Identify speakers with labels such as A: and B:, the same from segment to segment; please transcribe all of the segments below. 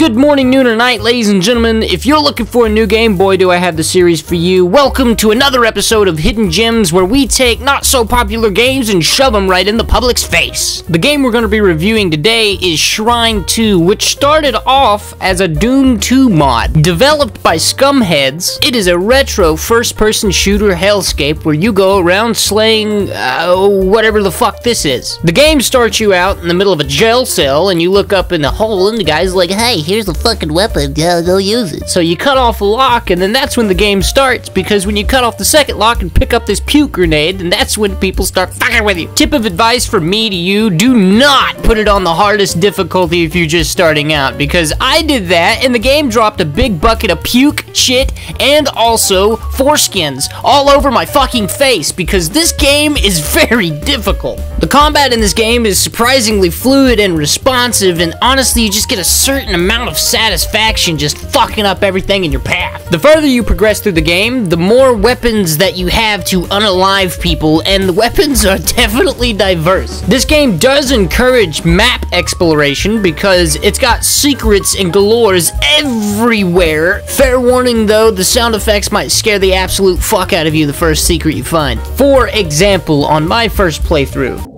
A: Good morning, noon, or night, ladies and gentlemen. If you're looking for a new game, boy, do I have the series for you. Welcome to another episode of Hidden Gems, where we take not-so-popular games and shove them right in the public's face. The game we're going to be reviewing today is Shrine 2, which started off as a Doom 2 mod. Developed by Scumheads, it is a retro first-person shooter hellscape where you go around slaying, whatever the fuck this is. The game starts you out in the middle of a jail cell, and you look up in the hole, and the guy's like, hey, here's a fucking weapon, go use it. So you cut off a lock, and then that's when the game starts, because when you cut off the second lock and pick up this puke grenade, then that's when people start fucking with you. Tip of advice from me to you, do not put it on the hardest difficulty if you're just starting out, because I did that, and the game dropped a big bucket of puke, shit, and also foreskins all over my fucking face, because this game is very difficult. The combat in this game is surprisingly fluid and responsive, and honestly, you just get a certain amount of satisfaction just fucking up everything in your path. The further you progress through the game, the more weapons that you have to unalive people, and the weapons are definitely diverse. This game does encourage map exploration because it's got secrets and galores everywhere. Fair warning though, the sound effects might scare the absolute fuck out of you the first secret you find. For example, on my first playthrough.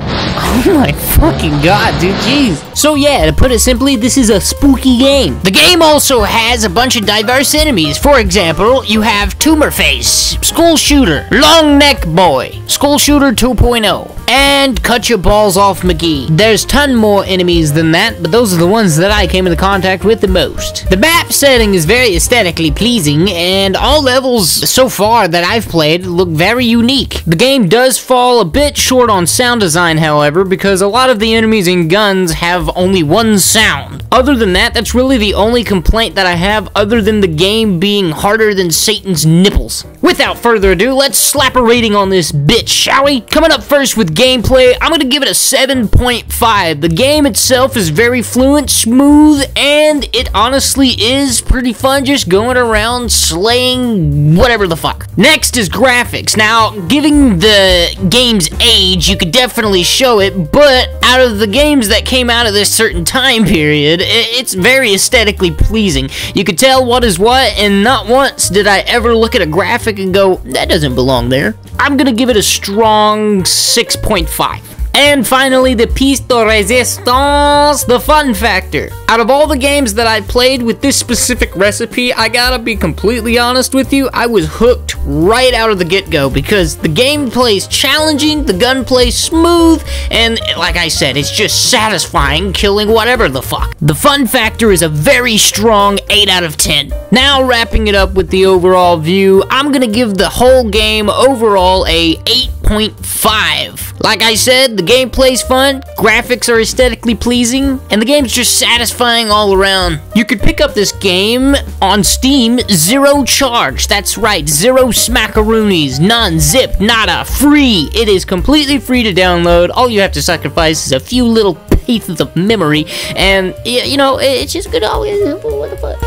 A: Oh my fucking god, dude, jeez. So yeah, to put it simply, this is a spooky game. The game also has a bunch of diverse enemies. For example, you have Tumor Face, Skull Shooter, Long Neck Boy, Skull Shooter 2.0, and Cut Your Balls Off McGee. There's ton more enemies than that, but those are the ones that I came into contact with the most. The map setting is very aesthetically pleasing, and all levels so far that I've played look very unique. The game does fall a bit short on sound design, however, because a lot of the enemies and guns have only one sound. Other than that, that's really the only complaint that I have, other than the game being harder than Satan's nipples. Without further ado, let's slap a rating on this bitch, shall we? Coming up first with gameplay, I'm gonna give it a 7.5. The game itself is very fluent, smooth, and it honestly is pretty fun just going around slaying whatever the fuck. Next is graphics. Now, given the game's age, you could definitely show it, but out of the games that came out of this certain time period, it's very aesthetically pleasing. You could tell what is what, and not once did I ever look at a graphic and go, that doesn't belong there. I'm gonna give it a strong 6.5. And finally, the piece de resistance, the fun factor. Out of all the games that I played with this specific recipe, I gotta be completely honest with you, I was hooked right out of the get-go because the gameplay is challenging, the gunplay smooth, and like I said, it's just satisfying killing whatever the fuck. The fun factor is a very strong 8 out of 10. Now wrapping it up with the overall view, I'm gonna give the whole game overall a 8.5. Like I said, the gameplay's fun, graphics are aesthetically pleasing, and the game's just satisfying all around. You could pick up this game on Steam, zero charge. That's right, zero smackaroonies, none, zip, nada, free. It is completely free to download. All you have to sacrifice is a few little pieces of memory, and, you know, it's just good always, what the fuck.